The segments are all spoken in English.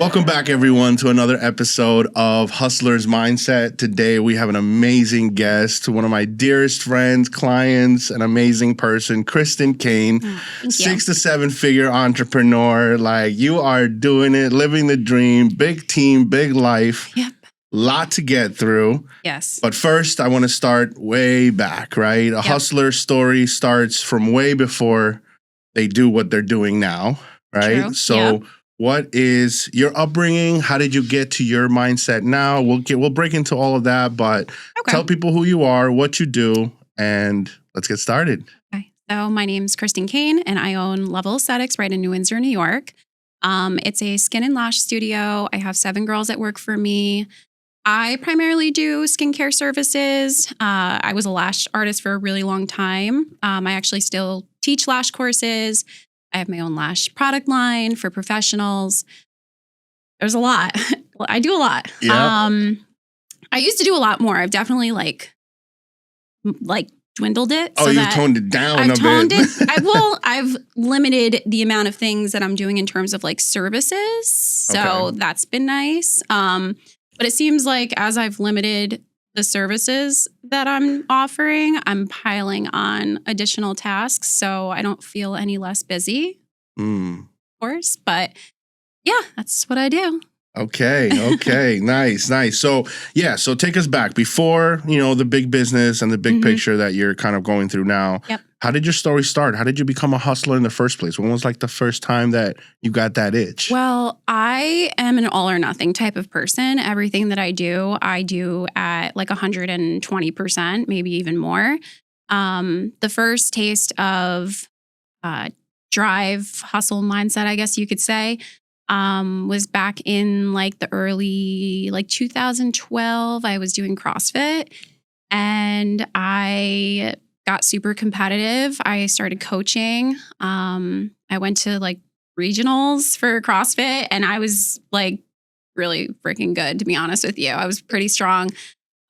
Welcome back, everyone, to another episode of Hustler's Mindset. Today, we have an amazing guest, one of my dearest friends, clients, an amazing person, Kristen Kane, 6 to 7 figure entrepreneur. Like, you are doing it, living the dream, big team, big life. Yep. Lot to get through. Yes. But first, I want to start way back, right? A hustler story starts from way before they do what they're doing now, right? True. So what is your upbringing? How did you get to your mindset now? We'll break into all of that, but tell people who you are, what you do, and let's get started. Okay. So my name's Kristen Kane, and I own Level Aesthetics right in Windsor, New York. It's a skin and lash studio. I have 7 girls that work for me. I primarily do skincare services. I was a lash artist for a really long time. I actually still teach lash courses. I have my own lash product line for professionals. There's a lot. I do a lot. Yep. I used to do a lot more. I've definitely like dwindled it. Oh, you've toned it down a bit. I've limited the amount of things that I'm doing in terms of like services. So that's been nice. But it seems like as I've limited the services that I'm offering, I'm piling on additional tasks. So I don't feel any less busy, of course. But yeah, that's what I do. Okay. Nice. So so take us back before, the big business and the big picture that you're kind of going through now. Yep. How did your story start? How did you become a hustler in the first place? When was like the first time that you got that itch? Well, I am an all or nothing type of person. Everything that I do at like 120%, maybe even more. The first taste of drive, hustle mindset, I guess you could say, was back in like the early 2012. I was doing CrossFit and I got super competitive. I started coaching. I went to like regionals for CrossFit and I was like really freaking good, to be honest with you. I was pretty strong.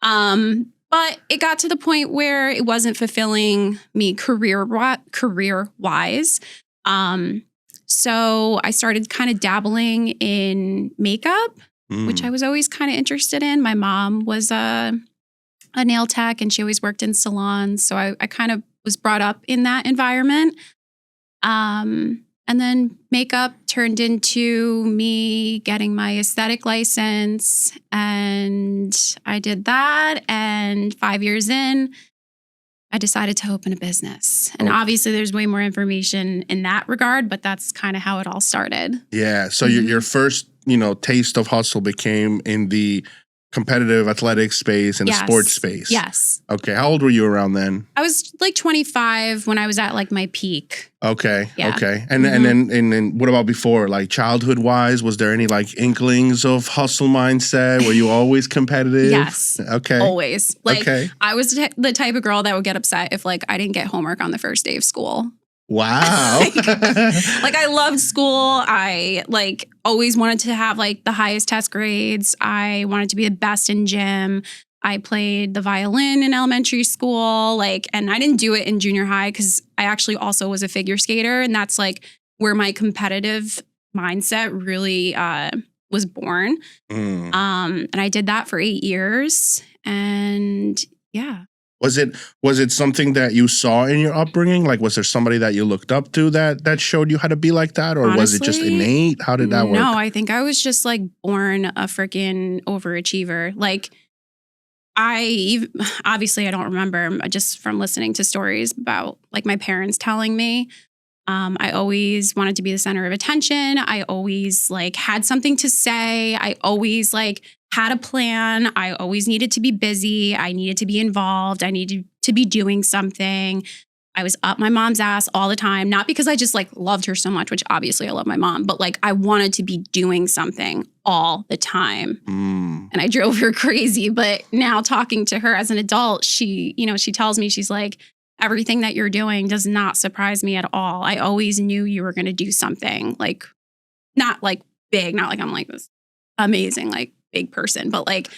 But it got to the point where it wasn't fulfilling me career-wise. So I started kind of dabbling in makeup, which I was always kind of interested in. My mom was a nail tech and she always worked in salons. So I kind of was brought up in that environment. And then makeup turned into me getting my aesthetic license. And I did that. And 5 years in, I decided to open a business. And obviously there's way more information in that regard, but that's kind of how it all started. Yeah. So your first, taste of hustle became in the competitive athletic space and the sports space. Yes. Okay. How old were you around then? I was like 25 when I was at like my peak. Okay. Yeah. Okay. And then what about before? Like childhood wise, was there any like inklings of hustle mindset? Were you always competitive? Yes. Okay. Always. I was the type of girl that would get upset if like I didn't get homework on the first day of school. Wow. like I loved school. I like always wanted to have like the highest test grades. I wanted to be the best in gym. I played the violin in elementary school, and I didn't do it in junior high because I actually also was a figure skater. And that's like where my competitive mindset really was born. And I did that for 8 years. And yeah. Was it something that you saw in your upbringing? Like, was there somebody that you looked up to that showed you how to be like that? Or Honestly, was it just innate? How did that work? No, I think I was just like born a freaking overachiever. Like obviously I don't remember, just from listening to stories about like my parents telling me. I always wanted to be the center of attention. I always like had something to say. I always like had a plan. I always needed to be busy. I needed to be involved. I needed to be doing something. I was up my mom's ass all the time, not because I just like loved her so much, which obviously I love my mom, but like I wanted to be doing something all the time. And I drove her crazy. But now talking to her as an adult, she tells me, she's like, everything that you're doing does not surprise me at all. I always knew you were going to do something like, not like big, not like I'm like this amazing, like big person, but like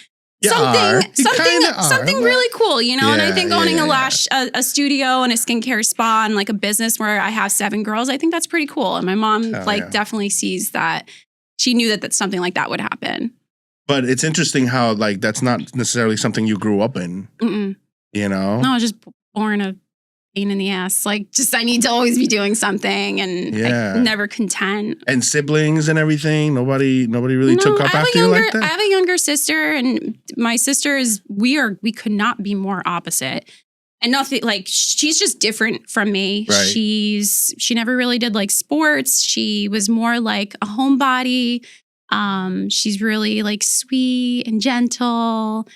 something really cool, And I think owning a studio and a skincare spa and like a business where I have 7 girls, I think that's pretty cool. And my mom definitely sees that she knew that something like that would happen. But it's interesting how like that's not necessarily something you grew up in. Mm-mm. You know? No, I was just born a pain in the ass. Like, just I need to always be doing something, and I'm never content. And siblings and everything. Nobody really took up after you like that. I have a younger sister, and my sister is we could not be more opposite. And nothing like she's just different from me. Right. She never really did like sports. She was more like a homebody. She's really like sweet and gentle.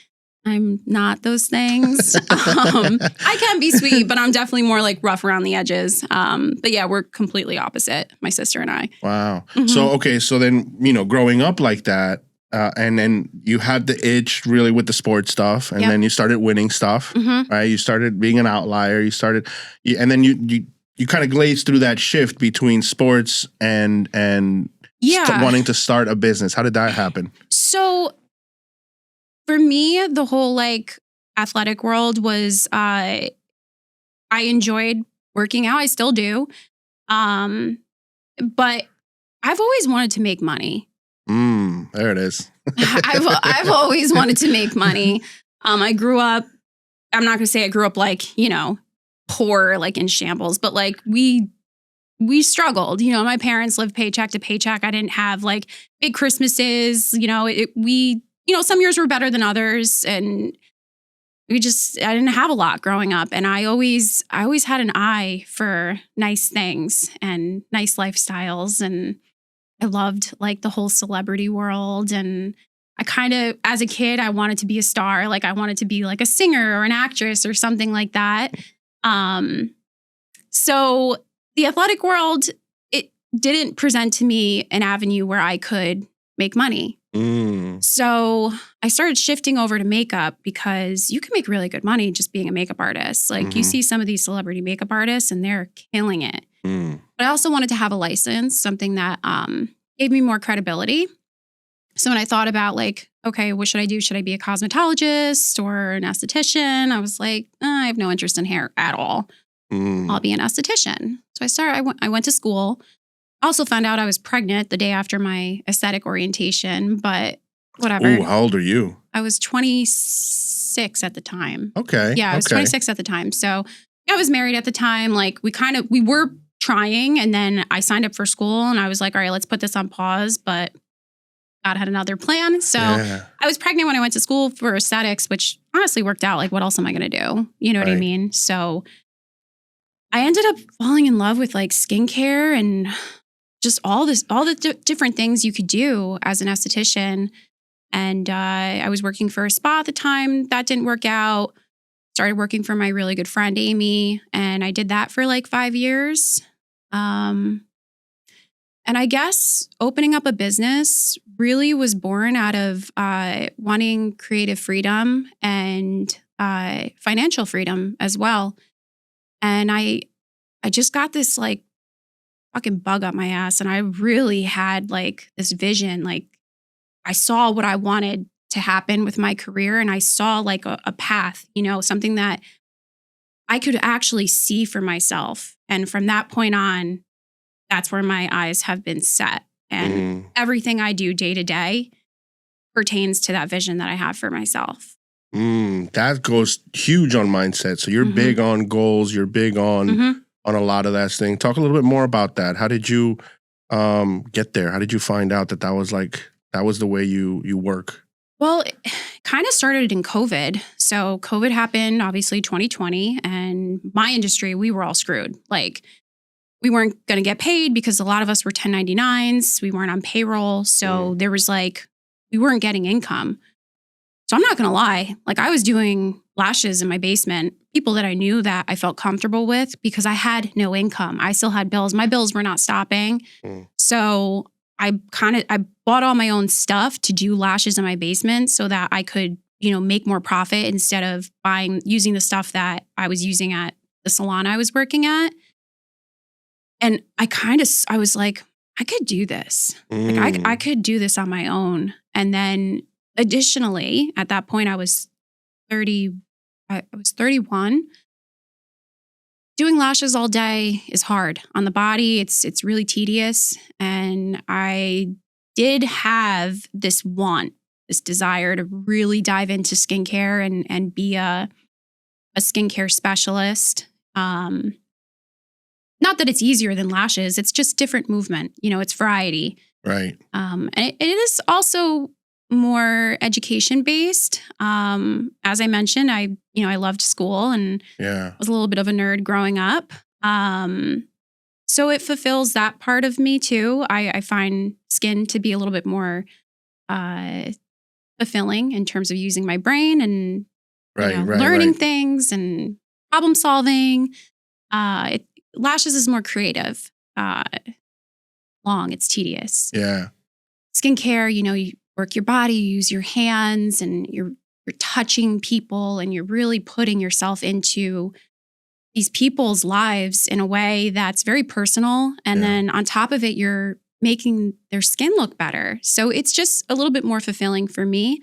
I'm not those things. I can be sweet, but I'm definitely more like rough around the edges. But yeah, we're completely opposite, my sister and I. Wow. Mm-hmm. So then, growing up like that, and then you had the itch really with the sports stuff, and then you started winning stuff, right? You started being an outlier. And then you kind of glazed through that shift between sports and wanting to start a business. How did that happen? So for me, the whole like athletic world was, I enjoyed working out. I still do. But I've always wanted to make money. There it is. I've always wanted to make money. I grew up, I'm not going to say I grew up like, poor, like in shambles, but like we struggled. My parents lived paycheck to paycheck. I didn't have like big Christmases. Some years were better than others, and I didn't have a lot growing up. And I always had an eye for nice things and nice lifestyles. And I loved like the whole celebrity world. And I kind of, as a kid, I wanted to be a star. Like I wanted to be like a singer or an actress or something like that. So the athletic world, it didn't present to me an avenue where I could make money. So I started shifting over to makeup because you can make really good money just being a makeup artist. Like you see some of these celebrity makeup artists and they're killing it. But I also wanted to have a license, something that gave me more credibility. So when I thought about like, okay, what should I do? Should I be a cosmetologist or an esthetician? I was like, I have no interest in hair at all. I'll be an esthetician. So I went to school. Also found out I was pregnant the day after my aesthetic orientation, but whatever. Ooh, how old are you? I was 26 at the time. Okay. Yeah, I was 26 at the time. So I was married at the time. Like we were trying, and then I signed up for school and I was like, all right, let's put this on pause. But God had another plan. So I was pregnant when I went to school for aesthetics, which honestly worked out. Like, what else am I going to do? You know what I mean? So I ended up falling in love with like skincare and just all the different things you could do as an esthetician. And I was working for a spa at the time. That didn't work out. Started working for my really good friend, Amy. And I did that for like 5 years. And I guess opening up a business really was born out of wanting creative freedom and financial freedom as well. And I just got this like fucking bug up my ass. And I really had like this vision. Like I saw what I wanted to happen with my career, and I saw like a path, something that I could actually see for myself. And from that point on, that's where my eyes have been set. And everything I do day to day pertains to that vision that I have for myself. That goes huge on mindset. So you're big on goals. You're big on a lot of that thing. Talk a little bit more about that. How did you get there? How did you find out that was the way you work? Well, it kind of started in COVID. So COVID happened, obviously 2020, and my industry, we were all screwed. Like we weren't going to get paid because a lot of us were 1099s. We weren't on payroll. So there was like, we weren't getting income. So I'm not going to lie. Like I was doing lashes in my basement, people that I knew that I felt comfortable with because I had no income. I still had bills. My bills were not stopping. So I bought all my own stuff to do lashes in my basement so that I could, make more profit instead of using the stuff that I was using at the salon I was working at. And I was like, I could do this. Like I could do this on my own. And then additionally, at that point I was 31. Doing lashes all day is hard on the body. It's really tedious. And I did have this want, this desire to really dive into skincare and be a skincare specialist. Not that it's easier than lashes, it's just different movement. It's variety. Right. And it is also more education based. As I mentioned, I loved school and was a little bit of a nerd growing up. So it fulfills that part of me too. I find skin to be a little bit more fulfilling in terms of using my brain and learning things and problem solving. Lashes is more creative. Long, it's tedious. Yeah. Skincare, you work your body, you use your hands, and you're touching people, and you're really putting yourself into these people's lives in a way that's very personal. And then on top of it, you're making their skin look better. So it's just a little bit more fulfilling for me.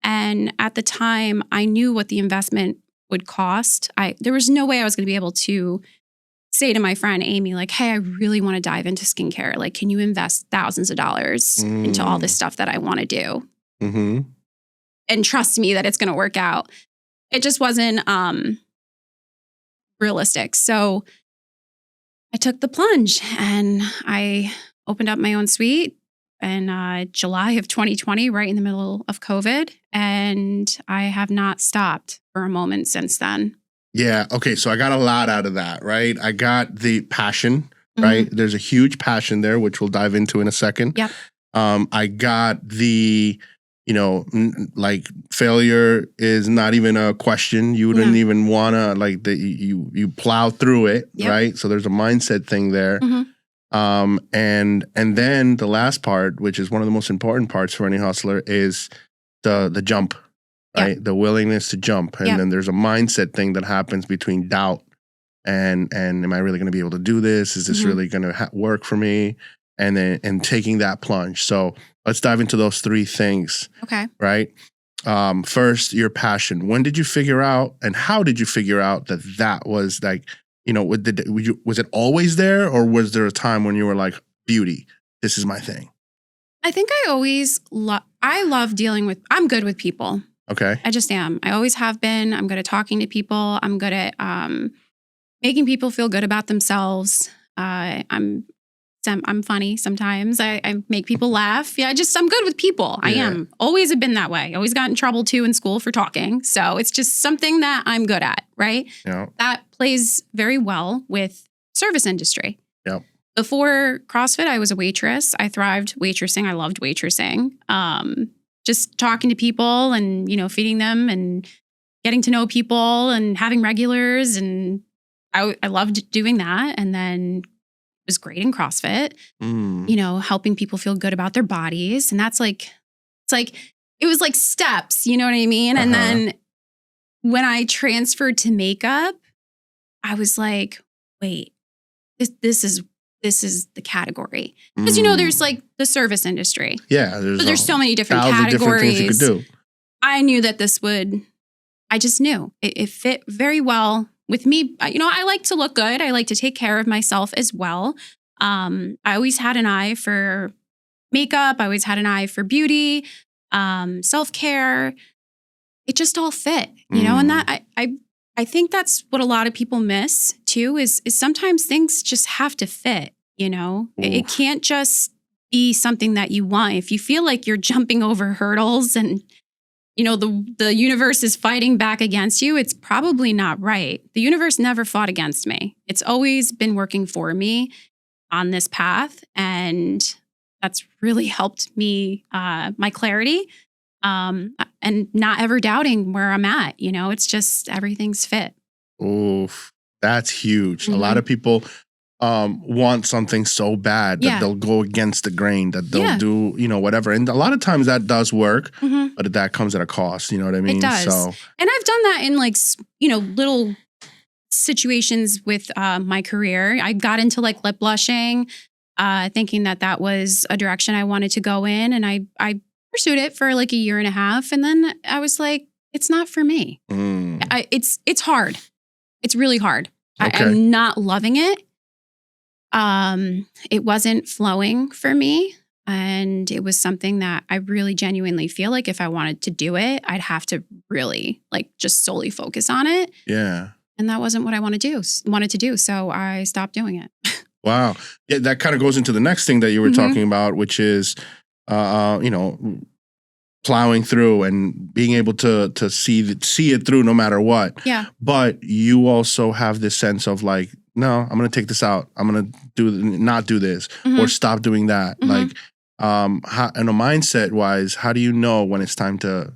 And at the time, I knew what the investment would cost. There was no way I was going to be able to say to my friend Amy, like, hey, I really want to dive into skincare. Like, can you invest thousands of dollars into all this stuff that I want to do? Mm-hmm. And trust me that it's going to work out. It just wasn't realistic. So I took the plunge and I opened up my own suite in July of 2020, right in the middle of COVID. And I have not stopped for a moment since then. Yeah. Okay. So I got a lot out of that, right? I got the passion, right? There's a huge passion there, which we'll dive into in a second. Yep. I got the, like failure is not even a question. You wouldn't even want to you plow through it, right? So there's a mindset thing there. And then the last part, which is one of the most important parts for any hustler, is the jump. Right. The willingness to jump. And then there's a mindset thing that happens between doubt and am I really going to be able to do this? Is this really going to work for me? And taking that plunge. So let's dive into those three things. Okay. Right. First, your passion. When did you figure out and how did you figure out that was like, was it always there, or was there a time when you were like, beauty, this is my thing? I think I always love dealing with, I'm good with people. Okay. I just am. I always have been. I'm good at talking to people. I'm good at making people feel good about themselves. I'm funny sometimes. I make people laugh. Yeah, I'm good with people. I am. Always have been that way. Always got in trouble too in school for talking. So it's just something that I'm good at, right? Yeah. That plays very well with service industry. Yep. Before CrossFit, I was a waitress. I thrived waitressing. I loved waitressing. Just talking to people and, feeding them and getting to know people and having regulars. And I loved doing that. And then it was great in CrossFit, helping people feel good about their bodies. And that's it was like steps, you know what I mean? And then when I transferred to makeup, I was like, wait, this is the category. Because, there's like the service industry. Yeah. There's so many different categories. Different things you could do. I knew that I just knew it fit very well with me. I like to look good. I like to take care of myself as well. I always had an eye for makeup. I always had an eye for beauty, self-care. It just all fit, and that I think that's what a lot of people miss too, is sometimes things just have to fit, It can't just be something that you want. If you feel like you're jumping over hurdles and, the universe is fighting back against you, it's probably not right. The universe never fought against me. It's always been working for me on this path. And that's really helped me, my clarity. And not ever doubting where I'm at, it's just everything's fit. Oof, that's huge. A lot of people want something so bad that they'll go against the grain, that they'll do, whatever. And a lot of times that does work, but that comes at a cost, you know what I mean? It does. So, and I've done that in little situations with my career. I got into lip blushing, thinking that was a direction I wanted to go in. And I pursued it for a year and a half. And then I was like, it's not for me. It's hard. It's really hard. Okay. I'm not loving it. It wasn't flowing for me. And it was something that I really genuinely feel like if I wanted to do it, I'd have to really like just solely focus on it. Yeah. And that wasn't what I wanted to do. So I stopped doing it. Wow. Yeah, that kind of goes into the next thing that you were talking about, which is, plowing through and being able to see it through no matter what. Yeah. But you also have this sense of like, no, I'm going to take this out. I'm going to not do this or stop doing that. Like, how, in a mindset wise, how do you know when it's time to,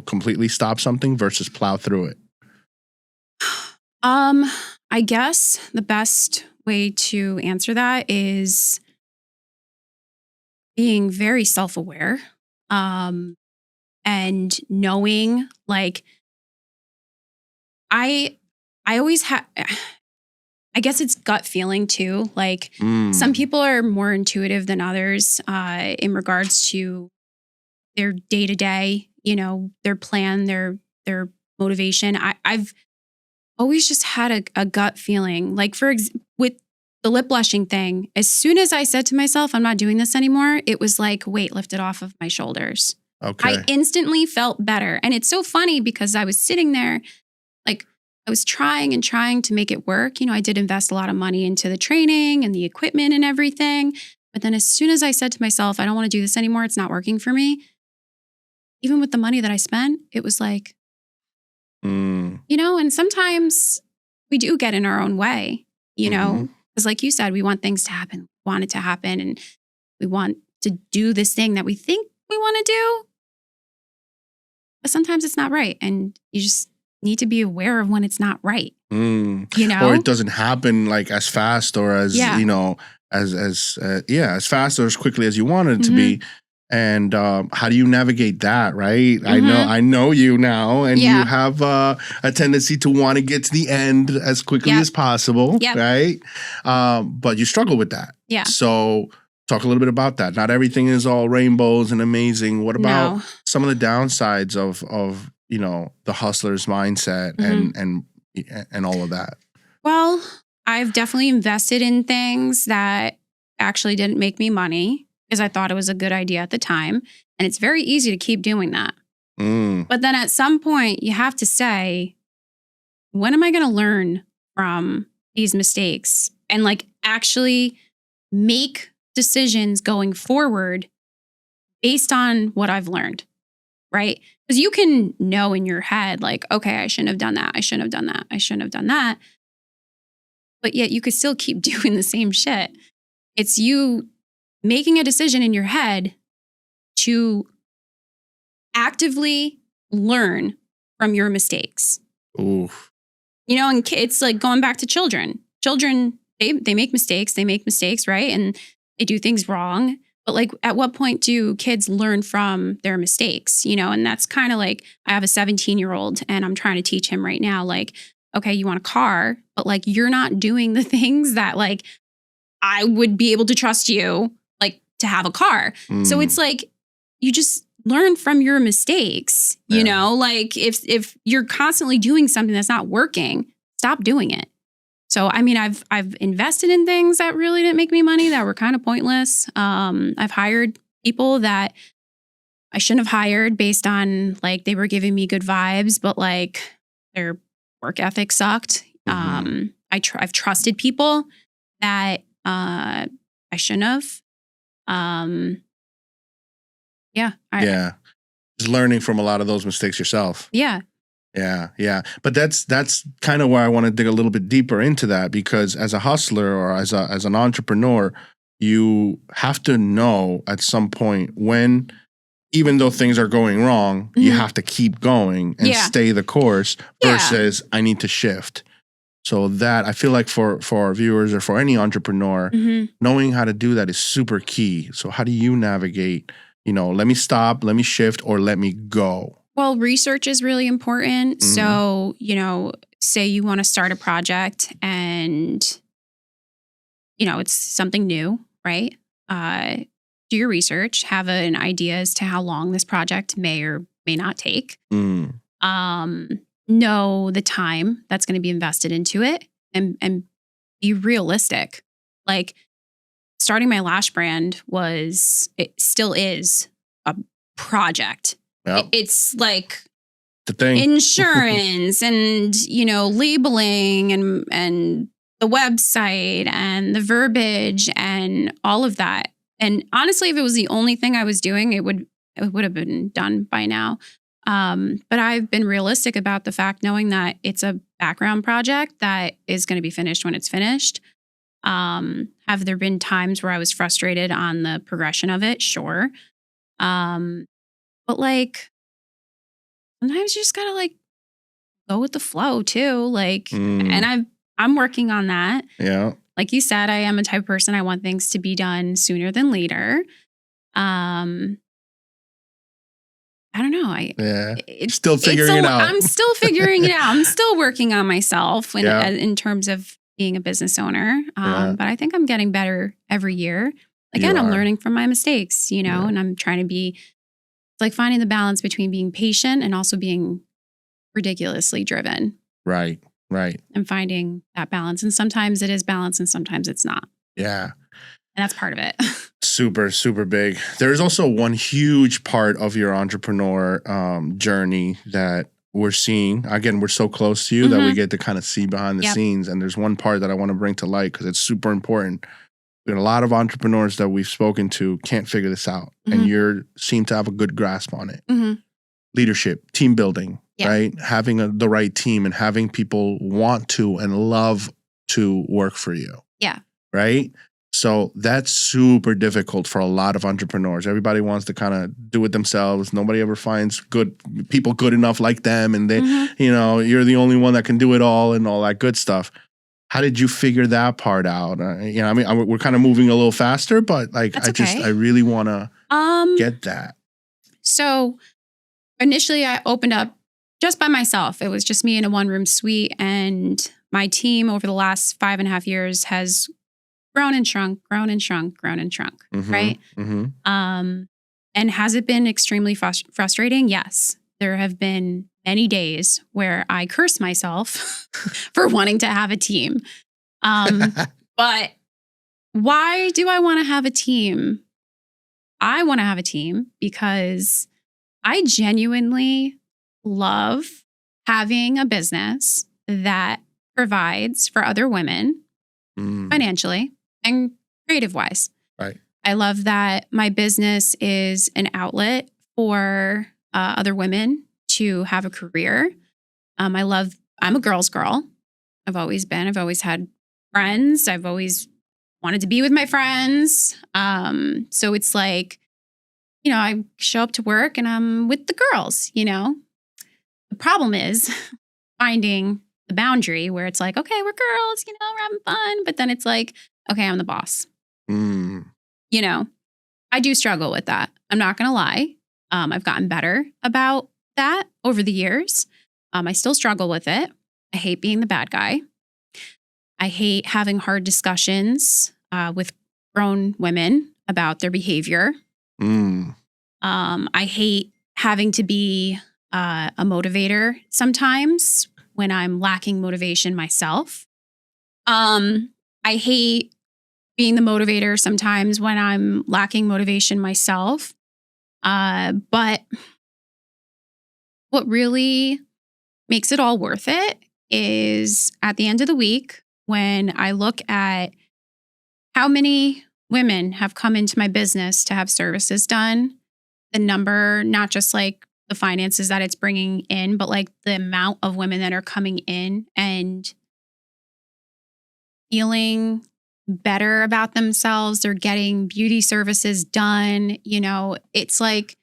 completely stop something versus plow through it? I guess the best way to answer that is being very self-aware, and knowing like I always have, I guess it's gut feeling too. Like some people are more intuitive than others, in regards to their day to day, their plan, their motivation. I've always just had a gut feeling. Like with the lip blushing thing, as soon as I said to myself, I'm not doing this anymore, it was like weight lifted off of my shoulders. Okay. I instantly felt better. And it's so funny because I was sitting there, like I was trying and trying to make it work. I did invest a lot of money into the training and the equipment and everything. But then as soon as I said to myself, I don't want to do this anymore, it's not working for me. Even with the money that I spent, it was like, and sometimes we do get in our own way, because like you said, we want things to happen, want it to happen, and we want to do this thing that we think we want to do. But sometimes it's not right. And you just need to be aware of when it's not right. Or it doesn't happen like as fast or as, as fast or as quickly as you wanted it to be. And how do you navigate that, right? I know you now, and you have a tendency to want to get to the end as quickly as possible, right? But you struggle with that. Yeah. So talk a little bit about that. Not everything is all rainbows and amazing. What about some of the downsides of the hustler's mindset and all of that? Well, I've definitely invested in things that actually didn't make me money, because I thought it was a good idea at the time. And it's very easy to keep doing that. But then at some point, you have to say, when am I going to learn from these mistakes and like actually make decisions going forward based on what I've learned, right? Because you can know in your head, like, okay, I shouldn't have done that. I shouldn't have done that. I shouldn't have done that. But yet you could still keep doing the same shit. It's you making a decision in your head to actively learn from your mistakes. Oof. And it's like going back to children. Children, they make mistakes. They make mistakes, right? And they do things wrong. But like, at what point do kids learn from their mistakes? And that's kind of like, I have a 17-year-old and I'm trying to teach him right now, like, okay, you want a car, but like, you're not doing the things that like, I would be able to trust you to have a car. So it's like, you just learn from your mistakes, like if you're constantly doing something that's not working, stop doing it. So, I mean, I've invested in things that really didn't make me money, that were kind of pointless. I've hired people that I shouldn't have hired based on like, they were giving me good vibes, but like their work ethic sucked. I've trusted people that I shouldn't have. Just learning from a lot of those mistakes yourself. Yeah. But that's kind of where I want to dig a little bit deeper into that, because as a hustler or as an entrepreneur, you have to know at some point when, even though things are going wrong, you have to keep going and stay the course versus I need to shift. So that, I feel like for our viewers or for any entrepreneur, knowing how to do that is super key. So how do you navigate, let me stop, let me shift, or let me go? Well, research is really important. So, say you want to start a project and, it's something new, right? Do your research, have an idea as to how long this project may or may not take. Know the time that's going to be invested into it, and be realistic. Like, starting my lash brand it still is a project. Yep. It's like the thing. Insurance and, labeling and the website and the verbiage and all of that. And honestly, if it was the only thing I was doing, it would have been done by now. But I've been realistic about the fact, knowing that it's a background project that is going to be finished when it's finished. Have there been times where I was frustrated on the progression of it? Sure. But like, sometimes you just gotta like go with the flow too. Like, and I'm working on that. Yeah. Like you said, I am a type of person, I want things to be done sooner than later. I don't know. Still figuring it out. I'm still figuring it out. I'm still working on myself in terms of being a business owner. But I think I'm getting better every year. Again, I'm learning from my mistakes, and I'm trying to be like finding the balance between being patient and also being ridiculously driven. Right. And finding that balance. And sometimes it is balance and sometimes it's not. Yeah. And that's part of it. Super, super big. There's also one huge part of your entrepreneur journey that we're seeing. Again, we're so close to you that we get to kind of see behind the scenes. And there's one part that I want to bring to light because it's super important. A lot of entrepreneurs that we've spoken to can't figure this out, and you seem to have a good grasp on it. Leadership, team building, right? Having the right team and having people want to and love to work for you. Yeah. Right? So that's super difficult for a lot of entrepreneurs. Everybody wants to kind of do it themselves. Nobody ever finds people good enough like them, and they, you're the only one that can do it all and all that good stuff. How did you figure that part out? We're kind of moving a little faster, but like, I really want to get that. So initially I opened up just by myself. It was just me in a 1-room suite, and my team over the last 5.5 years has grown and shrunk, right? And has it been extremely frustrating? Yes. There have been many days where I curse myself for wanting to have a team. But why do I want to have a team? I want to have a team because I genuinely love having a business that provides for other women financially and creative-wise. Right. I love that my business is an outlet for other women to have a career. I'm a girl's girl. I've always been. I've always had friends. I've always wanted to be with my friends. So it's like, I show up to work and I'm with the girls, The problem is finding the boundary where it's like, okay, we're girls, we're having fun. But then it's like, okay, I'm the boss. I do struggle with that. I'm not going to lie. I've gotten better about that over the years. I still struggle with it. I hate being the bad guy. I hate having hard discussions with grown women about their behavior. I hate having to be a motivator sometimes when I'm lacking motivation myself. I hate being the motivator sometimes when I'm lacking motivation myself. But what really makes it all worth it is at the end of the week when I look at how many women have come into my business to have services done, the number, not just like the finances that it's bringing in, but like the amount of women that are coming in and feeling better about themselves. They're getting beauty services done. It's like,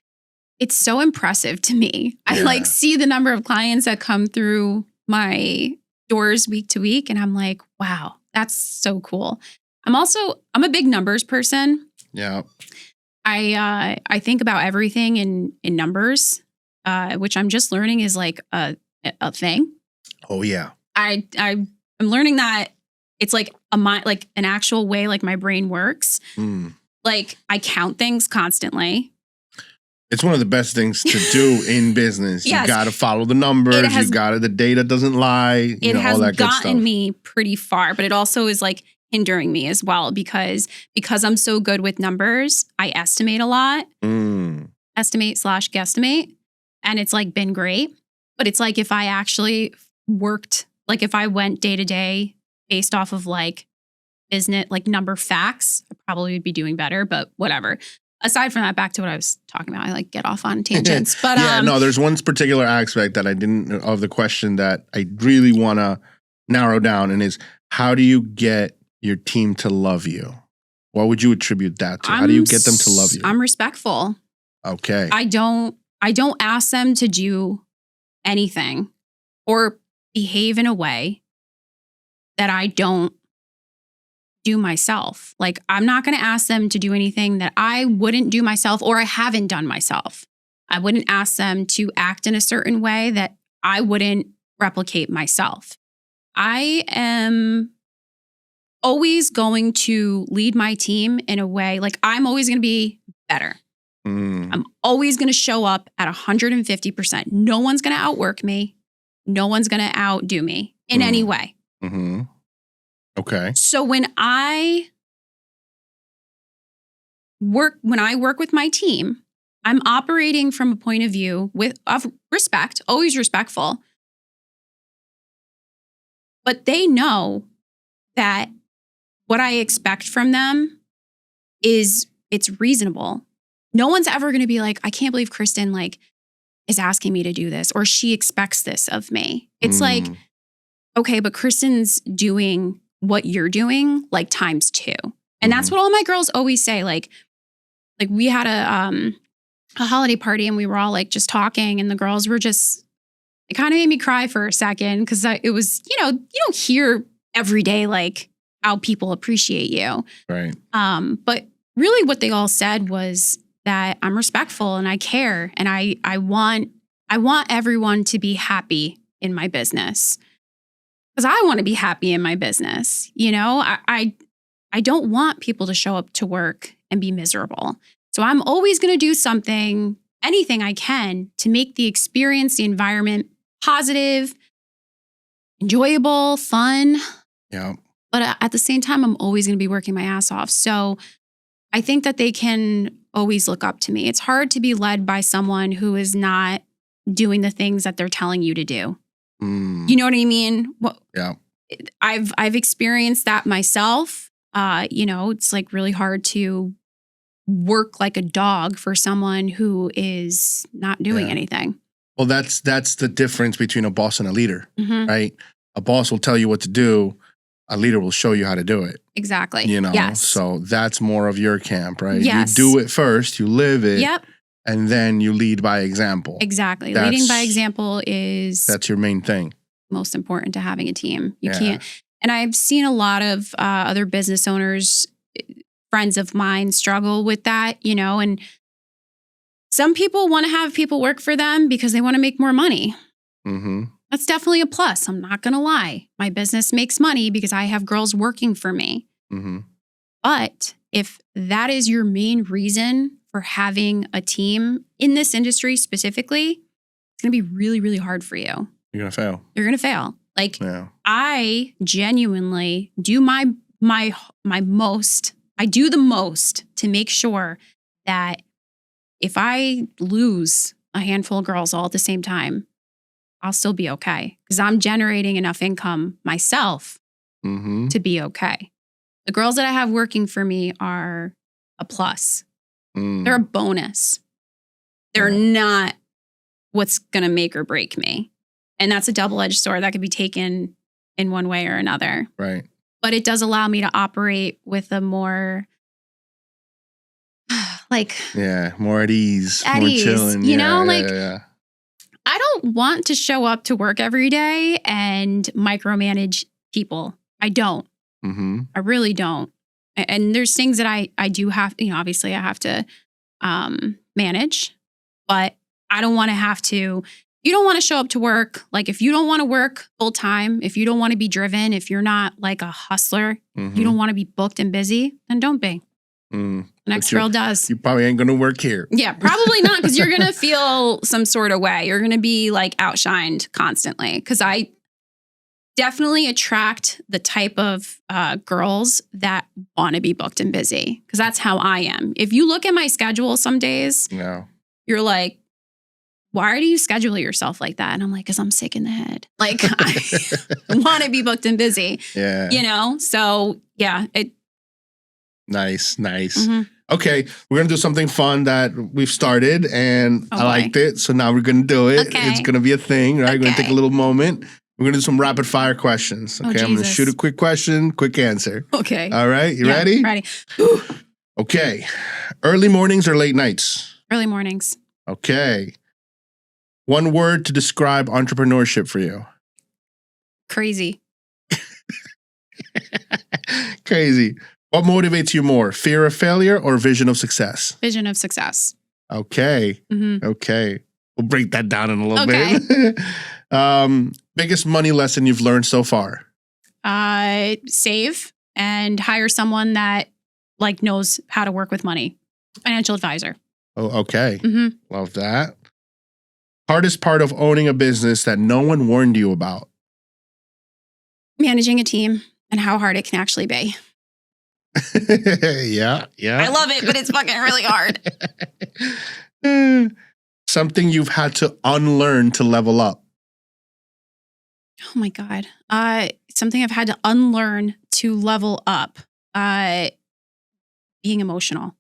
it's so impressive to me. I like see the number of clients that come through my doors week to week. And I'm like, wow, that's so cool. I'm a big numbers person. Yeah. I think about everything in numbers, which I'm just learning is like a thing. Oh yeah. I'm learning that it's like like an actual way like my brain works. Like I count things constantly. It's one of the best things to do in business. Yes. You got to follow the numbers. The data doesn't lie. It has all that good gotten stuff. me pretty far, but it also is like, hindering me as well because I'm so good with numbers, I estimate a lot. Estimate/guesstimate. And it's like been great. But it's like if I actually worked, like if I went day to day based off of like business, like number facts, I probably would be doing better, but whatever. Aside from that, back to what I was talking about, I like get off on tangents. But no, there's one particular aspect that I didn't of the question that I really want to narrow down, and is how do you get your team to love you? What would you attribute that to? How do you get them to love you? I'm respectful. Okay. I don't ask them to do anything or behave in a way that I don't do myself. Like, I'm not going to ask them to do anything that I wouldn't do myself or I haven't done myself. I wouldn't ask them to act in a certain way that I wouldn't replicate myself. I am always going to lead my team in a way, like I'm always going to be better. I'm always going to show up at 150%. No one's going to outwork me. No one's going to outdo me in any way. Okay. So when I work with my team, I'm operating from a point of view of respect, always respectful. But they know that what I expect from them it's reasonable. No one's ever going to be like, I can't believe Kristen like is asking me to do this, or she expects this of me. It's like, okay, but Kristen's doing what you're doing like times 2. And that's what all my girls always say. Like we had a holiday party and we were all like just talking, and the girls were just, it kind of made me cry for a second because it was, you don't hear every day like how people appreciate you. Right. But really what they all said was that I'm respectful and I care, and I want everyone to be happy in my business. Because I want to be happy in my business. I don't want people to show up to work and be miserable. So I'm always going to do something, anything I can, to make the experience, the environment positive, enjoyable, fun. Yeah. But at the same time, I'm always going to be working my ass off. So I think that they can always look up to me. It's hard to be led by someone who is not doing the things that they're telling you to do. You know what I mean? Yeah. I've experienced that myself. It's like really hard to work like a dog for someone who is not doing anything. Well, that's the difference between a boss and a leader, right? A boss will tell you what to do. A leader will show you how to do it. Exactly. Yes. So that's more of your camp, right? Yes. You do it first, you live it. Yep. And then you lead by example. Exactly. Leading by example that's your main thing. Most important to having a team. You can't. And I've seen a lot of other business owners, friends of mine, struggle with that, and some people want to have people work for them because they want to make more money. That's definitely a plus. I'm not going to lie. My business makes money because I have girls working for me. But if that is your main reason for having a team in this industry specifically, it's going to be really, really hard for you. You're going to fail. You're going to fail. Like, I genuinely do my most. I do the most to make sure that if I lose a handful of girls all at the same time, I'll still be okay because I'm generating enough income myself to be okay. The girls that I have working for me are a plus. They're a bonus. They're not what's going to make or break me. And that's a double-edged sword that could be taken in one way or another. Right. But it does allow me to operate with a more more at ease. At more ease. Chilling. I don't want to show up to work every day and micromanage people. I don't. I really don't. And there's things that I do have, obviously I have to manage, but I don't want to have to. You don't want to show up to work. Like if you don't want to work full time, if you don't want to be driven, if you're not like a hustler, you don't want to be booked and busy, then don't be. The next girl does. You probably ain't going to work here. Yeah, probably not, because you're going to feel some sort of way. You're going to be like outshined constantly. Because I definitely attract the type of girls that want to be booked and busy, because that's how I am. If you look at my schedule some days, you're like, why do you schedule yourself like that? And I'm like, because I'm sick in the head. Like, I want to be booked and busy. Yeah. You know? So, yeah. Nice. Mm-hmm. Okay, we're going to do something fun that we've started, and I liked it. So now we're going to do it. Okay. It's going to be a thing, right? We're going to take a little moment. We're going to do some rapid fire questions. Okay, I'm going to shoot a quick question, quick answer. Okay. All right, you ready? Ready. Okay. Early mornings or late nights? Early mornings. Okay. One word to describe entrepreneurship for you. Crazy. Crazy. What motivates you more, fear of failure or vision of success? Vision of success. Okay. Mm-hmm. Okay. We'll break that down in a little bit. Biggest money lesson you've learned so far? Save and hire someone that like knows how to work with money. Financial advisor. Oh, okay. Mm-hmm. Love that. Hardest part of owning a business that no one warned you about? Managing a team and how hard it can actually be. Yeah. I love it, but it's fucking really hard. Something you've had to unlearn to level up? Oh my God. Something I've had to unlearn to level up. Being emotional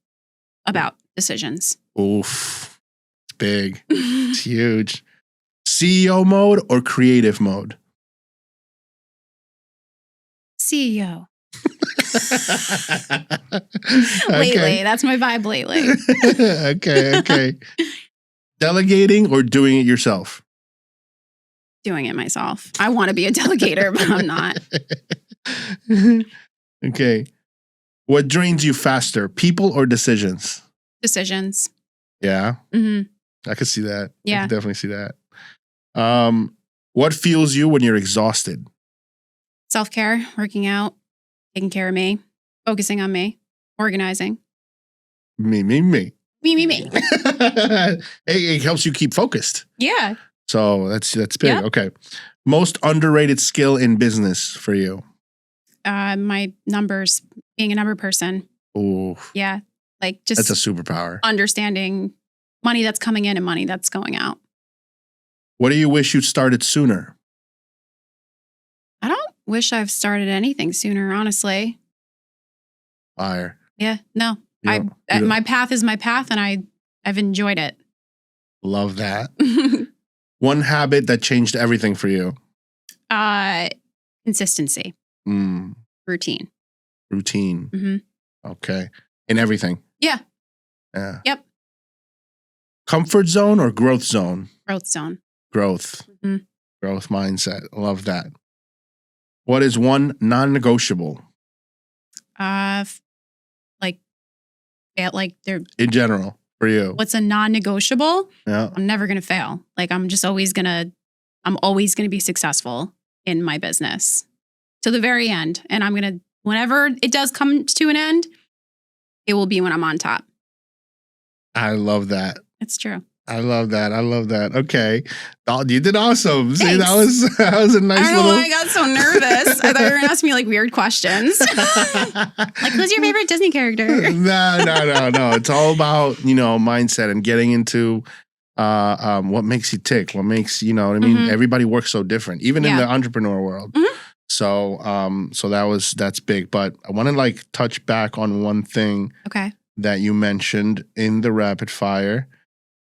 about decisions. Oof. It's big. It's huge. CEO mode or creative mode? CEO. Okay. Lately. That's my vibe lately. Okay. Delegating or doing it yourself? Doing it myself. I want to be a delegator, but I'm not. Okay. What drains you faster, people or decisions? Decisions. Yeah. Mm-hmm. I could see that. Yeah. I could definitely see that. What fuels you when you're exhausted? Self-care, working out, taking care of me, focusing on me, organizing. Me. Me. It helps you keep focused. Yeah. So that's big. Yep. Okay. Most underrated skill in business for you? My numbers, being a number person. Oh. Yeah. Like just that's a superpower. Understanding money that's coming in and money that's going out. What do you wish you'd started sooner? I don't wish I've started anything sooner, honestly. Fire. Yeah. No. My path is my path, and I've enjoyed it. Love that. One habit that changed everything for you? Consistency. Routine. Mm-hmm. Okay. In everything? Yeah. Yep. Comfort zone or growth zone? Growth zone. Growth. Mm-hmm. Growth mindset. Love that. What is one non-negotiable? Like they're in general for you. What's a non-negotiable? Yeah. I'm never gonna fail. Like I'm always gonna be successful in my business to the very end. And whenever it does come to an end, it will be when I'm on top. I love that. It's true. I love that. Okay. Oh, you did awesome. Thanks. See, that was a nice I don't know little... why I got so nervous. I thought you were going to ask me like weird questions. Like, who's your favorite Disney character? No. It's all about, mindset and getting into what makes you tick, what makes, you know what I mean? Mm-hmm. Everybody works so different, even in the entrepreneur world. Mm-hmm. So that's big. But I want to touch back on one thing that you mentioned in the rapid fire.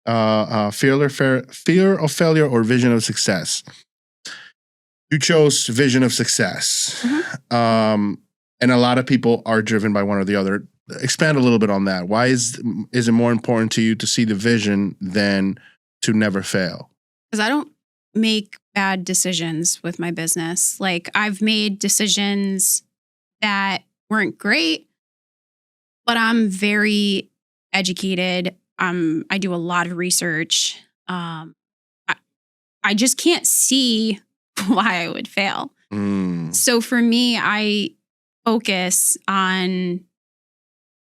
Fear of failure or vision of success. You chose vision of success. Mm-hmm. And a lot of people are driven by one or the other. Expand a little bit on that. Why is it more important to you to see the vision than to never fail? Because I don't make bad decisions with my business. Like I've made decisions that weren't great, but I'm very educated. I do a lot of research. I just can't see why I would fail. So for me, I focus on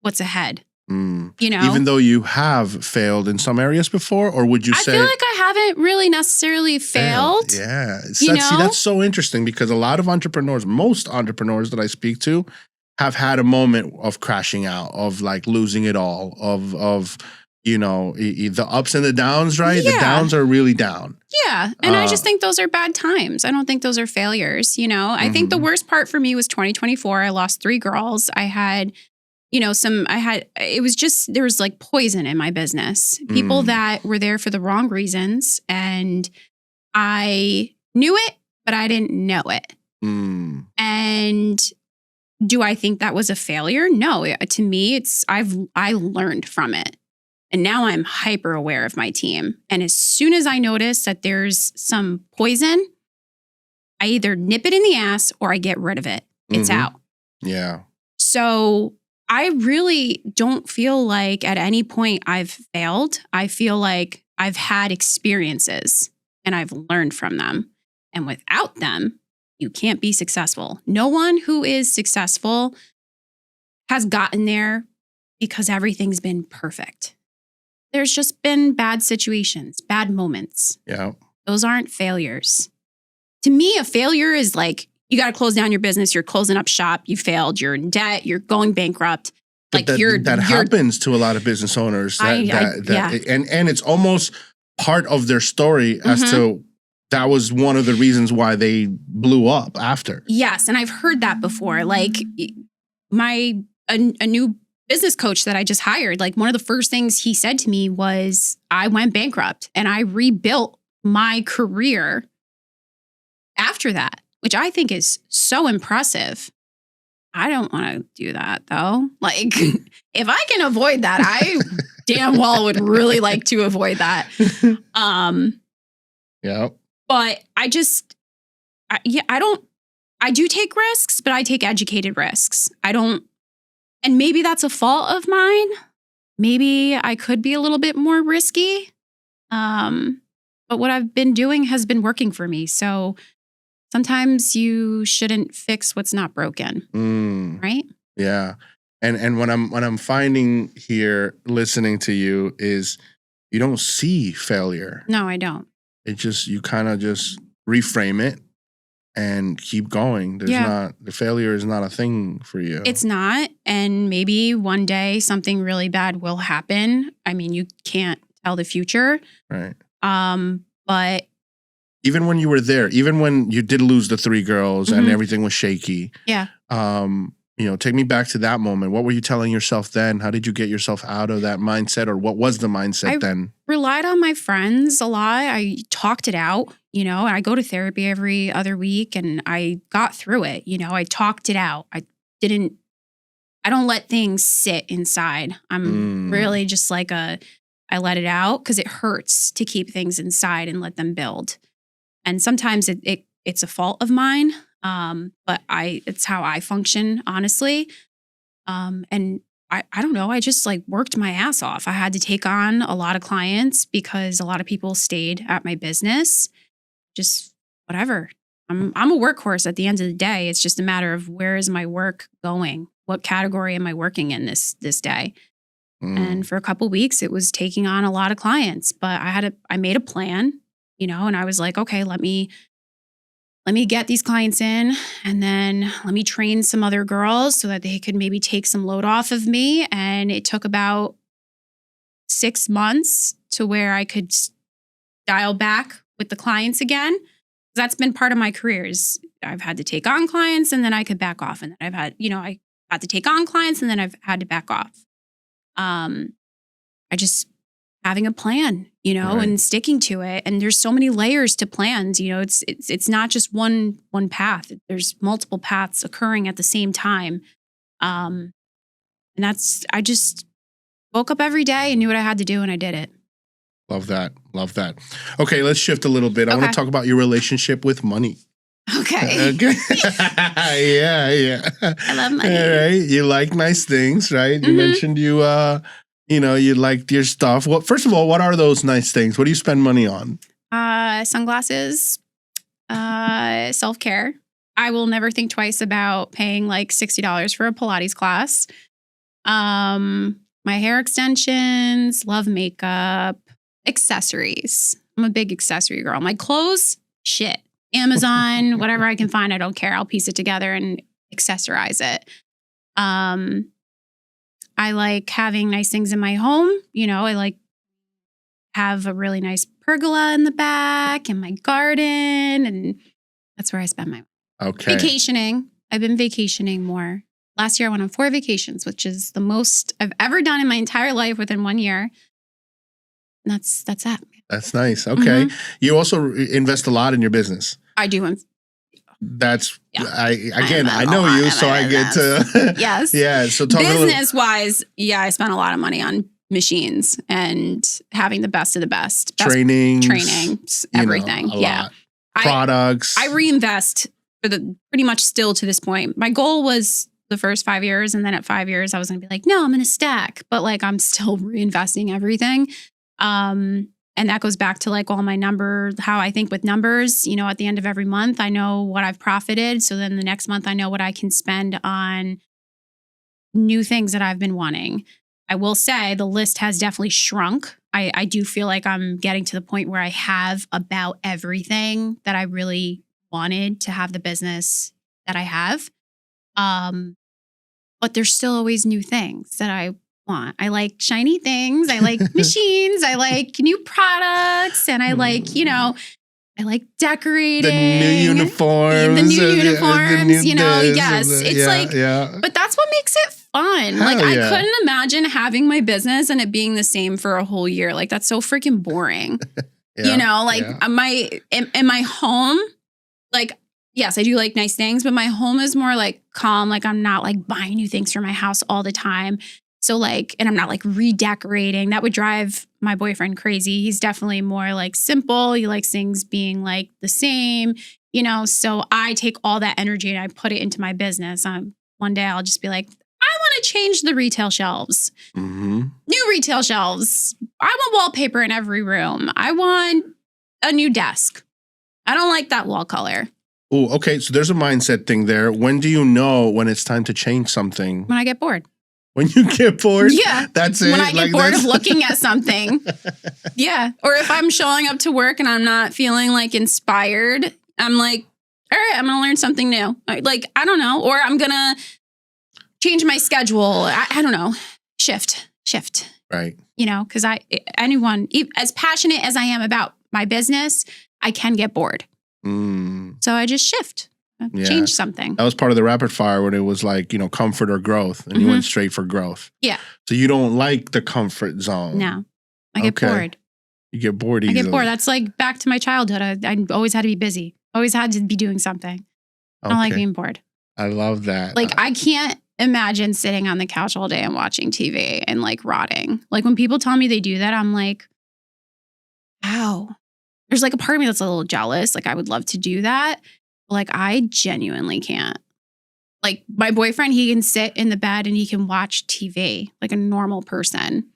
what's ahead. You know, even though you have failed in some areas before, or would you say? I feel like I haven't really necessarily failed. Yeah. See, that's so interesting because a lot of entrepreneurs, most entrepreneurs that I speak to, have had a moment of crashing out, of like losing it all, of the ups and the downs, right? Yeah. The downs are really down. Yeah. And I just think those are bad times. I don't think those are failures. I think the worst part for me was 2024. I lost 3 girls. I had, there was like poison in my business. People that were there for the wrong reasons. And I knew it, but I didn't know it. And do I think that was a failure? No. To me, I learned from it. And now I'm hyper aware of my team. And as soon as I notice that there's some poison, I either nip it in the ass or I get rid of it. It's out. Yeah. So I really don't feel like at any point I've failed. I feel like I've had experiences and I've learned from them. And without them, you can't be successful. No one who is successful has gotten there because everything's been perfect. There's just been bad situations, bad moments. Yeah. Those aren't failures. To me, a failure is like, you got to close down your business. You're closing up shop. You failed. You're in debt. You're going bankrupt. Like that happens to a lot of business owners. And it's almost part of their story as to that was one of the reasons why they blew up after. Yes, and I've heard that before. Like a new business coach that I just hired, like one of the first things he said to me was, I went bankrupt and I rebuilt my career after that, which I think is so impressive. I don't want to do that though. Like if I can avoid that, I damn well would really like to avoid that. Yeah. But I do take risks, but I take educated risks. And maybe that's a fault of mine. Maybe I could be a little bit more risky. But what I've been doing has been working for me. So sometimes you shouldn't fix what's not broken. Right? Yeah. And what I'm finding here listening to you is you don't see failure. No, I don't. It just, you kind of just reframe it and keep going. The failure is not a thing for you. It's not. And maybe one day something really bad will happen. I mean, you can't tell the future. Right. But even when you were there, even when you did lose the 3 girls and everything was shaky. Yeah. Take me back to that moment. What were you telling yourself then? How did you get yourself out of that mindset, or what was the mindset then? Relied on my friends a lot. I talked it out, and I go to therapy every other week and I got through it. I talked it out. I don't let things sit inside. I'm really just like I let it out because it hurts to keep things inside and let them build. And sometimes it's a fault of mine. But it's how I function, honestly. And I don't know. I just like worked my ass off. I had to take on a lot of clients because a lot of people stayed at my business. Just whatever. I'm a workhorse at the end of the day. It's just a matter of where is my work going? What category am I working in this day? And for a couple of weeks, it was taking on a lot of clients, but I made a plan, and I was like, okay, let me get these clients in and then let me train some other girls so that they could maybe take some load off of me. And it took about 6 months to where I could dial back with the clients again. That's been part of my career is I've had to take on clients and then I could back off. And then I've had, I had to take on clients and then I've had to back off. Having a plan, Right. and sticking to it. And there's so many layers to plans, it's not just one path. There's multiple paths occurring at the same time. And I just woke up every day and knew what I had to do and I did it. Love that. Love that. Okay, let's shift a little bit. I want to talk about your relationship with money. Okay. Yeah. I love money. All right. You like nice things, right? You mentioned you liked your stuff. Well, first of all, what are those nice things? What do you spend money on? Sunglasses, self-care. I will never think twice about paying like $60 for a Pilates class. my hair extensions, love makeup, accessories. I'm a big accessory girl. My clothes, shit. Amazon, whatever I can find, I don't care. I'll piece it together and accessorize it. I like having nice things in my home. You know, I like have a really nice pergola in the back and my garden, and that's where I spend my vacationing. I've been vacationing more. Last year I went on 4 vacations, which is the most I've ever done in my entire life within 1 year. And that's that. That's nice. Okay. You also invest a lot in your business. I do. That's I know you, so I get to yes. Yeah. So business wise, I spent a lot of money on machines and having the best of the best. Trainings, everything. Lot. Products. I reinvest for pretty much still to this point. My goal was the first 5 years, and then at 5 years I was gonna be like, no, I'm gonna stack. But like I'm still reinvesting everything. And that goes back to like all my numbers, how I think with numbers, you know, at the end of every month, I know what I've profited. So then the next month I know what I can spend on new things that I've been wanting. I will say the list has definitely shrunk. I do feel like I'm getting to the point where I have about everything that I really wanted to have the business that I have. But there's still always new things that I want. I like shiny things. I like machines. I like new products. And I like, you know, I like decorating. The new uniforms. The new uniforms, you know, yes. It's but that's what makes it fun. Like I couldn't imagine having my business and it being the same for a whole year. Like that's so freaking boring. You know, like in my home, like, yes, I do like nice things, but my home is more like calm. Like I'm not like buying new things for my house all the time. So like, and I'm not like redecorating. That would drive my boyfriend crazy. He's definitely more like simple. He likes things being like the same, you know? So I take all that energy and I put it into my business. One day I'll just be like, I want to change the retail shelves. New retail shelves. I want wallpaper in every room. I want a new desk. I don't like that wall color. Oh, okay. So there's a mindset thing there. When do you know when it's time to change something? When I get bored. When you get bored? Yeah. That's it? When I get bored of looking at something. Yeah. Or if I'm showing up to work and I'm not feeling like inspired, I'm like, all right, I'm going to learn something new. Like, I don't know. Or I'm going to change my schedule. I don't know. Shift. Right. You know, because anyone, as passionate as I am about my business, I can get bored. So I just shift. Change something. That was part of the rapid fire when it was like, you know, comfort or growth. And you went straight for growth. Yeah. So you don't like the comfort zone. No. I get bored. You get bored easily. I get bored. That's like back to my childhood. I always had to be busy. Always had to be doing something. I don't like being bored. I love that. Like I can't imagine sitting on the couch all day and watching TV and like rotting. Like when people tell me they do that, I'm like, wow. There's like a part of me that's a little jealous. Like I would love to do that. Like I genuinely can't. Like my boyfriend, he can sit in the bed and he can watch TV like a normal person.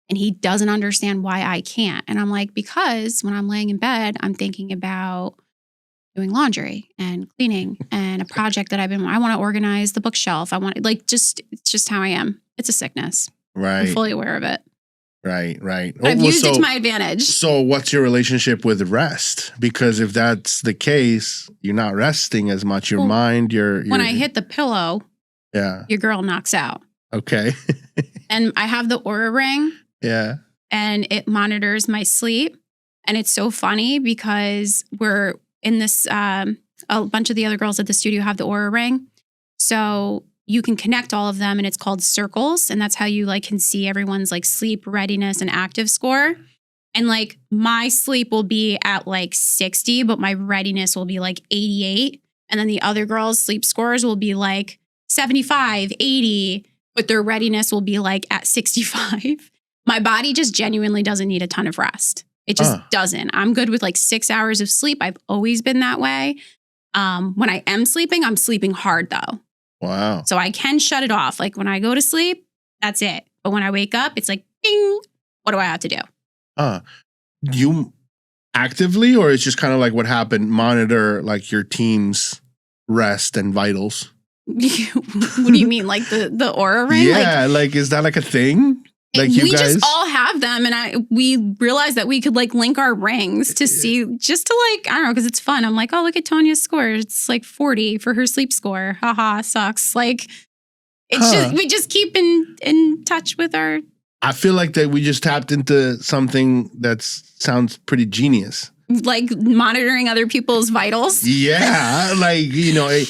And he doesn't understand why I can't. And I'm like, because when I'm laying in bed, I'm thinking about doing laundry and cleaning and a project that I want to organize the bookshelf. I want like it's just how I am. It's a sickness. Right. I'm fully aware of it. Right. I've used it to my advantage. So what's your relationship with rest? Because if that's the case, you're not resting as much. Your mind, when I hit the pillow, your girl knocks out. Okay. And I have the Aura ring. Yeah. And it monitors my sleep. And it's so funny because we're in this, a bunch of the other girls at the studio have the Aura ring. So you can connect all of them and it's called circles. And that's how you like can see everyone's like sleep readiness and active score. And like my sleep will be at like 60, but my readiness will be like 88. And then the other girls' sleep scores will be like 75, 80, but their readiness will be like at 65. My body just genuinely doesn't need a ton of rest. It just doesn't. I'm good with like 6 hours of sleep. I've always been that way. When I am sleeping, I'm sleeping hard though. Wow. So I can shut it off. Like when I go to sleep, that's it. But when I wake up, it's like, ding, what do I have to do? You actively, or it's just kind of like what happened, monitor like your team's rest and vitals? What do you mean? Like the Aura ring? Yeah, like is that like a thing? Like you we guys? just all have them, and we realized that we could like link our rings to see, just to like, I don't know, because it's fun. I'm like, oh, look at Tanya's score. It's like 40 for her sleep score. Haha, sucks. Like, it's just, we just keep in touch with our. I feel like that we just tapped into something that sounds pretty genius. Like monitoring other people's vitals. Yeah, like, you know,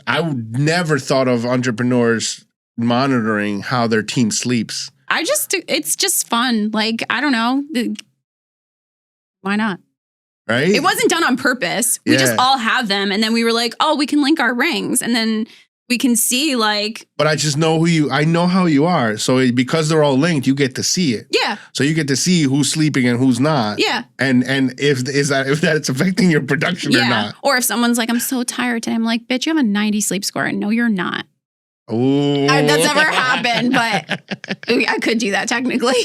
I would never thought of entrepreneurs monitoring how their team sleeps. It's just fun. Like, I don't know. Why not? Right? It wasn't done on purpose. We just all have them. And then we were like, oh, we can link our rings. And then we can see like. But I just know I know how you are. So because they're all linked, you get to see it. Yeah. So you get to see who's sleeping and who's not. Yeah. And if it's affecting your production or not. Or if someone's like, I'm so tired today. I'm like, bitch, you have a 90 sleep score. And no, you're not. Ooh. That's never happened, but I could do that technically.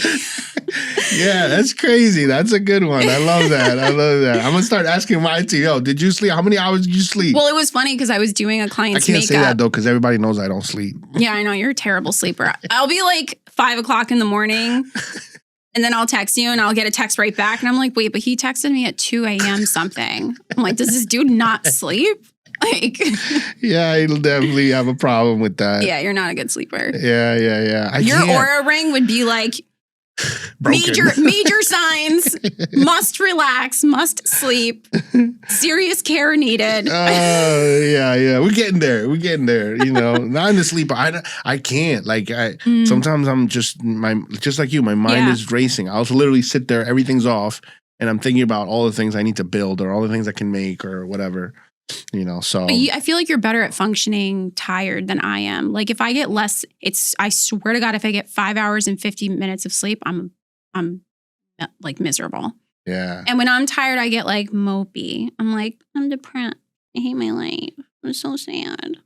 Yeah, that's crazy. That's a good one. I love that. I'm going to start asking mine too. Yo, did you sleep? How many hours did you sleep? Well, it was funny because I was doing a client's makeup. I can't say that though because everybody knows I don't sleep. Yeah, I know. You're a terrible sleeper. I'll be like 5 o'clock in the morning and then I'll text you and I'll get a text right back. And I'm like, wait, but he texted me at 2 a.m. something. I'm like, does this dude not sleep? Like, yeah, he'll definitely have a problem with that. Yeah, you're not a good sleeper. Yeah. Your aura ring would be like major signs, must relax, must sleep, serious care needed. Yeah. We're getting there. You know, not in the sleep. I can't. Like, sometimes I'm just like you. My mind is racing. I'll literally sit there. Everything's off, and I'm thinking about all the things I need to build or all the things I can make or whatever. You know, so I feel like you're better at functioning tired than I am. Like if I get less, I swear to God, if I get 5 hours and 50 minutes of sleep, I'm like miserable. Yeah. And when I'm tired, I get like mopey. I'm like, I'm depressed. I hate my life. I'm so sad.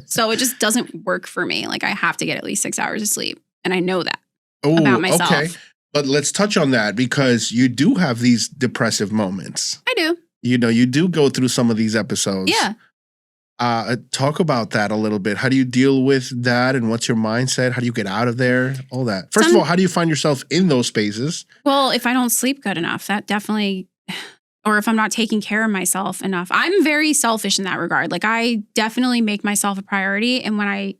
So it just doesn't work for me. Like I have to get at least 6 hours of sleep. And I know that about myself. Okay. But let's touch on that because you do have these depressive moments. I do. You know, you do go through some of these episodes. Yeah. Talk about that a little bit. How do you deal with that and what's your mindset? How do you get out of there? All that. First of all, how do you find yourself in those spaces? Well, if I don't sleep good enough, that definitely, or if I'm not taking care of myself enough. I'm very selfish in that regard. Like I definitely make myself a priority. And when I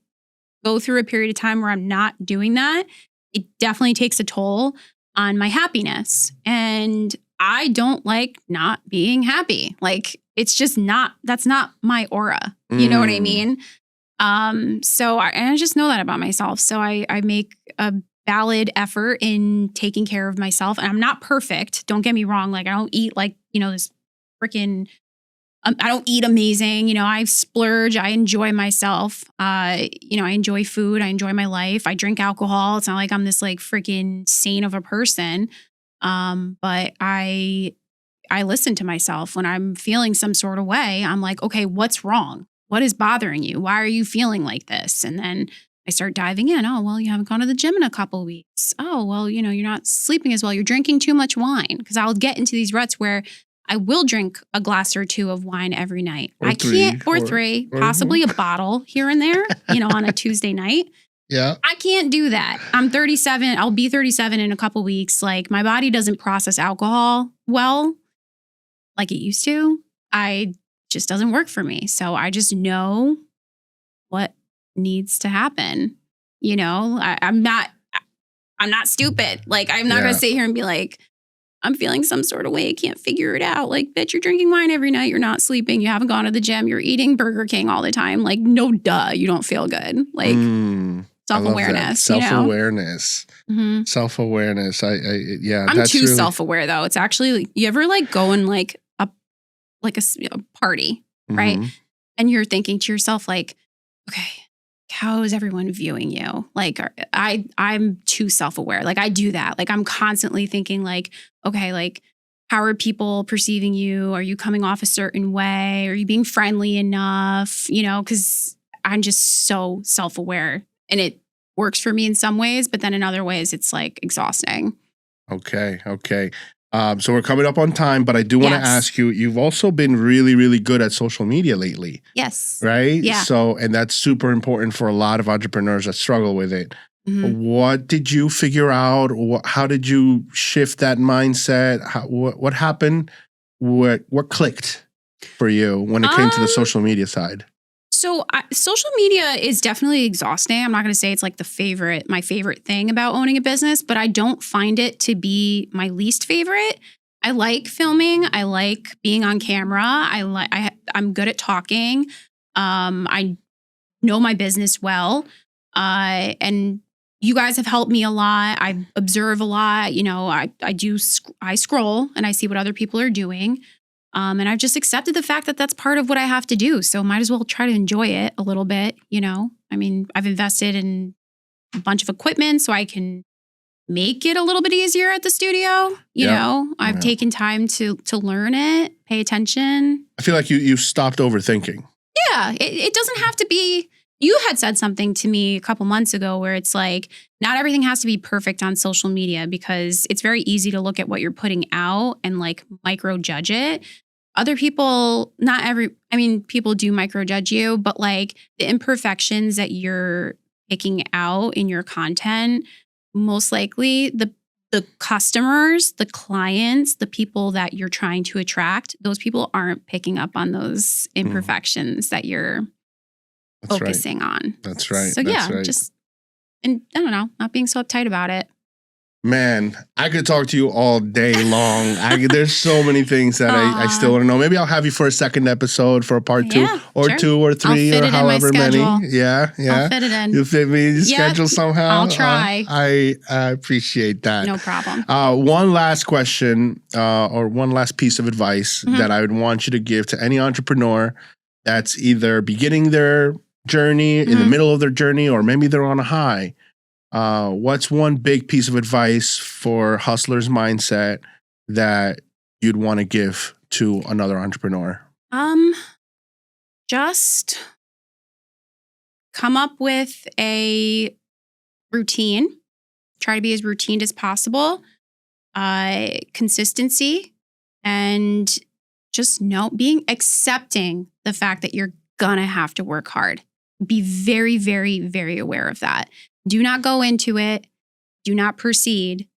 go through a period of time where I'm not doing that, it definitely takes a toll on my happiness. And I don't like not being happy. Like it's just that's not my aura. You know what I mean? So I just know that about myself. So I make a valid effort in taking care of myself. And I'm not perfect. Don't get me wrong. Like I don't eat like, you know, this freaking, I don't eat amazing. You know, I splurge. I enjoy myself. You know, I enjoy food. I enjoy my life. I drink alcohol. It's not like I'm this like freaking saint of a person. But I listen to myself when I'm feeling some sort of way. I'm like, okay, what's wrong? What is bothering you? Why are you feeling like this? And then I start diving in. Oh, well, you haven't gone to the gym in a couple of weeks. Oh, well, you know, you're not sleeping as well. You're drinking too much wine. Because I'll get into these ruts where I will drink a glass or two of wine every night. Or three, possibly a bottle here and there, you know, on a Tuesday night. Yeah. I can't do that. I'm 37. I'll be 37 in a couple weeks. Like my body doesn't process alcohol well like it used to. Just doesn't work for me. So I just know what needs to happen. You know, I'm not stupid. Like I'm not going to sit here and be like, I'm feeling some sort of way. I can't figure it out. Like, bitch, you're drinking wine every night. You're not sleeping. You haven't gone to the gym. You're eating Burger King all the time. Like, no, duh, you don't feel good. Like, self-awareness. Self-awareness. You know? Self-awareness. I'm too self-aware though. It's actually like, you ever like go in like a party, right? And you're thinking to yourself like, okay, how is everyone viewing you? Like I'm too self-aware. Like I do that. Like I'm constantly thinking like, okay, like how are people perceiving you? Are you coming off a certain way? Are you being friendly enough? You know, because I'm just so self-aware. And it works for me in some ways, but then in other ways, it's like exhausting. Okay. So we're coming up on time, but I do want to ask you, you've also been really, really good at social media lately. Yes. Right? Yeah. So, and that's super important for a lot of entrepreneurs that struggle with it. What did you figure out? How did you shift that mindset? What happened? What clicked for you when it came to the social media side? So social media is definitely exhausting. I'm not going to say it's like my favorite thing about owning a business, but I don't find it to be my least favorite. I like filming. I like being on camera. I'm good at talking. I know my business well. And you guys have helped me a lot. I observe a lot. You know, I scroll and I see what other people are doing. And I've just accepted the fact that that's part of what I have to do. So might as well try to enjoy it a little bit, you know? I mean, I've invested in a bunch of equipment so I can make it a little bit easier at the studio. You know, I've taken time to learn it, pay attention. I feel like you stopped overthinking. Yeah, it doesn't have to be. You had said something to me a couple months ago where it's like, not everything has to be perfect on social media because it's very easy to look at what you're putting out and like micro judge it. Other people, people do micro judge you, but like the imperfections that you're picking out in your content, most likely the customers, the clients, the people that you're trying to attract, those people aren't picking up on those imperfections that you're focusing on. That's right. So and I don't know, not being so uptight about it. Man, I could talk to you all day long. There's so many things that I still want to know. Maybe I'll have you for a second episode for a part two or 2 or 3 or however many. Yeah. I'll fit it in. You fit me in your schedule somehow? I'll try. I appreciate that. No problem. One last question or one last piece of advice that I would want you to give to any entrepreneur that's either beginning their journey, in the middle of their journey, or maybe they're on a high. What's one big piece of advice for hustler's mindset that you'd want to give to another entrepreneur? Just come up with a routine. Try to be as routine as possible. Consistency, and just accepting the fact that you're gonna have to work hard. Be very, very, very aware of that. Do not go into it. Do not proceed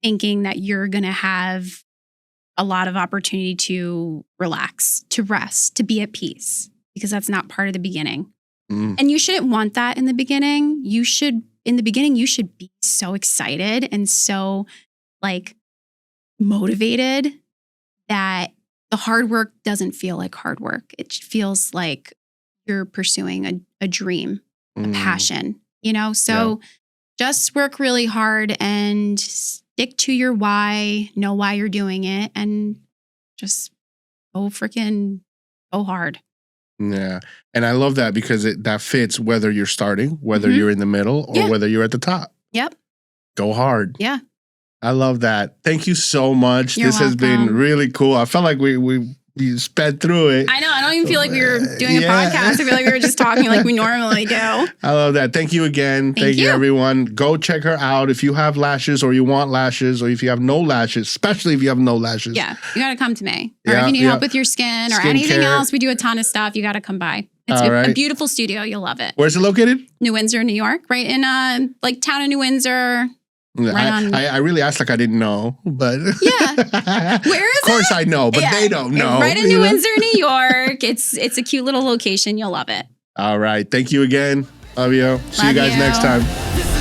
thinking that you're going to have a lot of opportunity to relax, to rest, to be at peace, because that's not part of the beginning. And you shouldn't want that in the beginning. You should be so excited and so like motivated that the hard work doesn't feel like hard work. It feels like you're pursuing a dream, a passion. You know, so just work really hard and stick to your why, know why you're doing it, and just go hard. Yeah. And I love that because that fits whether you're starting, whether you're in the middle, or whether you're at the top. Yep. Go hard. Yeah. I love that. Thank you so much. You're this has been really cool. I felt like we sped through it. I know. I don't even feel like we were doing a podcast. I feel like we were just talking like we normally do. I love that. Thank you again. Thank you, everyone. Go check her out if you have lashes or you want lashes, or if you have no lashes, especially if you have no lashes. Yeah. You got to come to me. Or if you need help with your skin or anything else, we do a ton of stuff. You got to come by. It's a beautiful studio. You'll love it. Where's it located? New Windsor, New York. Right in town of New Windsor. I really asked like I didn't know, but where is it? Of course I know, but they don't know. Right in New Windsor, New York. It's a cute little location. You'll love it. All right. Thank you again. Love you. See you guys next time.